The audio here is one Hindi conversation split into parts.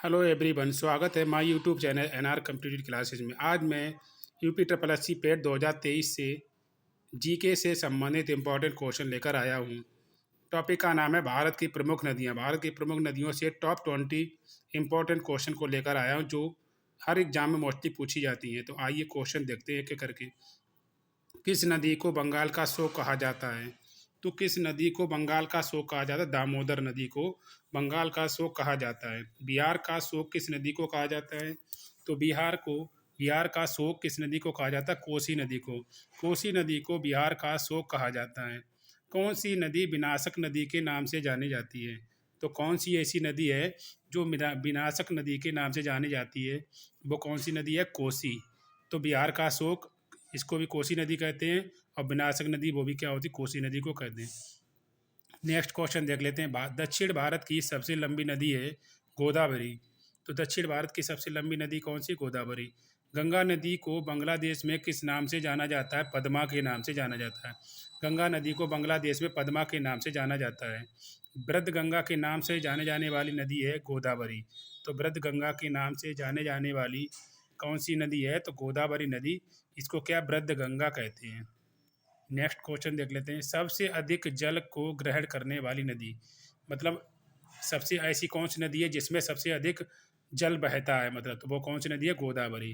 हेलो एवरीवन, स्वागत है my YouTube channel NR computer classes में। आज मैं UP triple S C PET 2023 से जीके से संबंधित इम्पोर्टेंट क्वेश्चन लेकर आया हूँ। टॉपिक का नाम है भारत की प्रमुख नदियाँ। भारत की प्रमुख नदियों से टॉप 20 इम्पोर्टेंट क्वेश्चन को लेकर आया हूँ जो हर एग्जाम में मोस्टली पूछी जाती हैं। तो आइए क्वेश्चन देखते हैं एक एक करके। किस नदी को बंगाल का शोक कहा जाता है? तो किस नदी को बंगाल का शोक कहा जाता है? दामोदर नदी को बंगाल का शोक कहा जाता है। बिहार का शोक किस नदी को कहा जाता है? तो बिहार का शोक किस नदी को कहा जाता है? कोसी नदी को। कोसी नदी को बिहार का शोक कहा जाता है। कौन सी नदी विनाशक नदी के नाम से जानी जाती है? तो कौन सी ऐसी नदी है जो विनाशक नदी के नाम से जानी जाती है? वो कौन सी नदी है? कोसी। तो बिहार का शोक, इसको भी कोसी नदी कहते हैं, और विनाशक नदी वो भी क्या होती है? कोसी नदी को कहते हैं। नेक्स्ट क्वेश्चन देख लेते हैं। दक्षिण भारत की सबसे लंबी नदी है गोदावरी। तो दक्षिण भारत की सबसे लंबी नदी कौन सी? गोदावरी। गंगा नदी को बांग्लादेश में किस नाम से जाना जाता है? पद्मा के नाम से जाना जाता है। गंगा नदी को बांग्लादेश में पद्मा के नाम से जाना जाता है। वृद्ध गंगा के नाम से जाने जाने वाली नदी है गोदावरी। तो वृद्ध गंगा के नाम से जाने जाने वाली कौन सी नदी है? तो गोदावरी नदी। इसको क्या वृद्ध गंगा कहते हैं। नेक्स्ट क्वेश्चन देख लेते हैं। सबसे अधिक जल को ग्रहण करने वाली नदी, मतलब सबसे ऐसी कौन सी नदी है जिसमें सबसे अधिक जल बहता है, मतलब तो वो कौन सी नदी है? गोदावरी।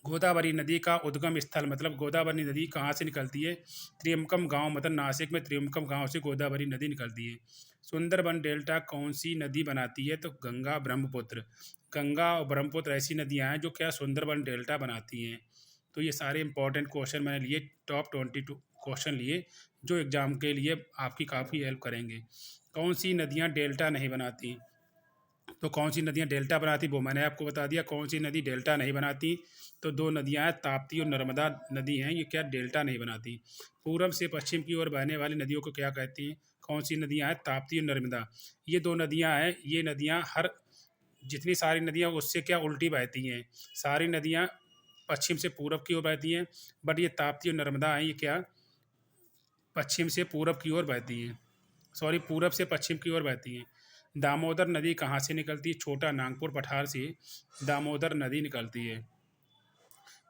गोदावरी नदी का उद्गम स्थल, मतलब गोदावरी नदी कहाँ से निकलती है? त्रियमकम गांव, मतलब नासिक में त्रियमकम गांव से गोदावरी नदी निकलती है। सुंदरबन डेल्टा कौन सी नदी बनाती है? तो गंगा ब्रह्मपुत्र। गंगा और ब्रह्मपुत्र ऐसी नदियाँ हैं जो क्या सुंदरबन डेल्टा बनाती हैं। तो ये सारे इंपॉर्टेंट क्वेश्चन मैंने लिए, टॉप 22 क्वेश्चन लिए जो एग्ज़ाम के लिए आपकी काफ़ी हेल्प करेंगे। कौन सी नदियाँ डेल्टा नहीं बनाती? तो कौन सी नदियाँ डेल्टा बनाती वो मैंने आपको बता दिया। कौन सी नदी डेल्टा नहीं बनाती? तो दो नदियाँ हैं, ताप्ती और नर्मदा नदी हैं, ये क्या डेल्टा नहीं बनाती। पूरब से पश्चिम की ओर बहने वाली नदियों को क्या कहती हैं? कौन सी नदियाँ हैं? ताप्ती और नर्मदा। ये दो नदियाँ हैं, ये नदियाँ हर जितनी सारी नदियाँ उससे क्या उल्टी बहती हैं। सारी नदियाँ पश्चिम से पूरब की ओर बहती हैं, बट ये ताप्ती और नर्मदा हैं, ये क्या पश्चिम से पूरब की ओर बहती हैं। सॉरी, पूरब से पश्चिम की ओर बहती हैं। दामोदर नदी कहाँ से निकलती है? छोटा नागपुर पठार से दामोदर नदी निकलती है।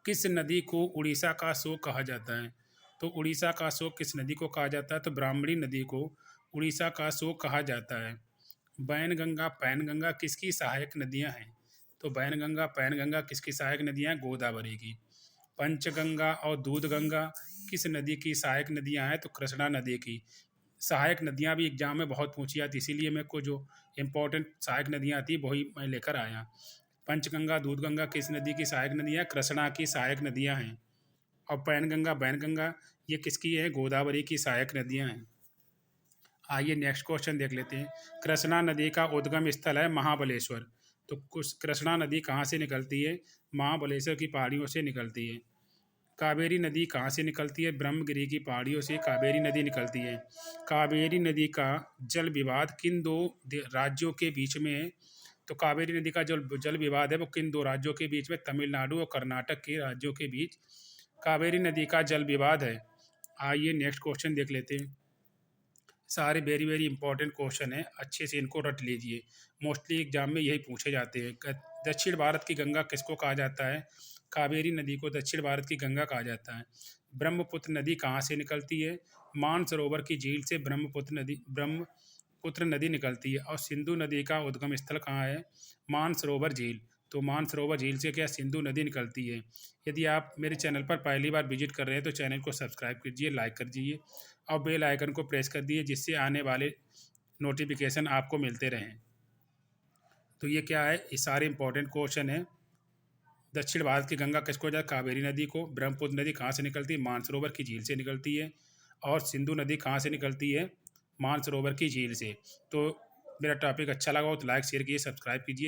किस नदी को उड़ीसा का शोक कहा जाता है? तो उड़ीसा का शोक किस नदी को कहा जाता है? तो ब्राह्मणी नदी को उड़ीसा का शोक कहा जाता है। बैनगंगा पैनगंगा किसकी सहायक नदियाँ हैं? तो बैनगंगा पैनगंगा किसकी सहायक नदियाँ हैं? गोदावरी की। पंचगंगा और दूधगंगा किस नदी की सहायक नदियाँ हैं? तो कृष्णा नदी की। सहायक नदियाँ भी एग्जाम में बहुत पूछी जाती, इसीलिए मेरे को जो इंपॉर्टेंट सहायक नदियाँ आती वही मैं लेकर आया। पंचगंगा दूधगंगा किस नदी की सहायक नदियाँ? कृष्णा की सहायक नदियाँ हैं। और पैनगंगा बैनगंगा ये किसकी है? गोदावरी की सहायक नदियाँ हैं। आइए नेक्स्ट क्वेश्चन देख लेते हैं। कृष्णा नदी का उद्गम स्थल है महाबलेश्वर। तो कुछ कृष्णा नदी कहाँ से निकलती है? महाबलेश्वर की पहाड़ियों से निकलती है। कावेरी नदी कहाँ से निकलती है? ब्रह्मगिरी की पहाड़ियों से कावेरी नदी निकलती है। कावेरी नदी का जल विवाद किन दो राज्यों के बीच में है? तो कावेरी नदी का जो जल विवाद है वो किन दो राज्यों के बीच में? तमिलनाडु और कर्नाटक के राज्यों के बीच कावेरी नदी का जल विवाद है। आइए नेक्स्ट क्वेश्चन देख लेते हैं। सारे वेरी वेरी इंपॉर्टेंट क्वेश्चन हैं, अच्छे से इनको रट लीजिए। मोस्टली एग्जाम में यही पूछे जाते हैं। दक्षिण भारत की गंगा किसको कहा जाता है? कावेरी नदी को दक्षिण भारत की गंगा कहा जाता है। ब्रह्मपुत्र नदी कहाँ से निकलती है? मानसरोवर की झील से ब्रह्मपुत्र नदी निकलती है। और सिंधु नदी का उद्गम स्थल कहाँ है? मानसरोवर झील। तो मानसरोवर झील से क्या सिंधु नदी निकलती है। यदि आप मेरे चैनल पर पहली बार विजिट कर रहे हैं तो चैनल को सब्सक्राइब कीजिए, लाइक कर दीजिए और बेल आइकन को प्रेस कर दिए जिससे आने वाले नोटिफिकेशन आपको मिलते रहें। तो ये क्या है? ये सारे इंपॉर्टेंट क्वेश्चन हैं। दक्षिण भारत की गंगा किसको जाए? कावेरी नदी को। ब्रह्मपुत्र नदी कहाँ से निकलती है? मानसरोवर की झील से निकलती है। और सिंधु नदी कहाँ से निकलती है? मानसरोवर की झील से। तो मेरा टॉपिक अच्छा लगा हो तो लाइक शेयर कीजिए, सब्सक्राइब कीजिए।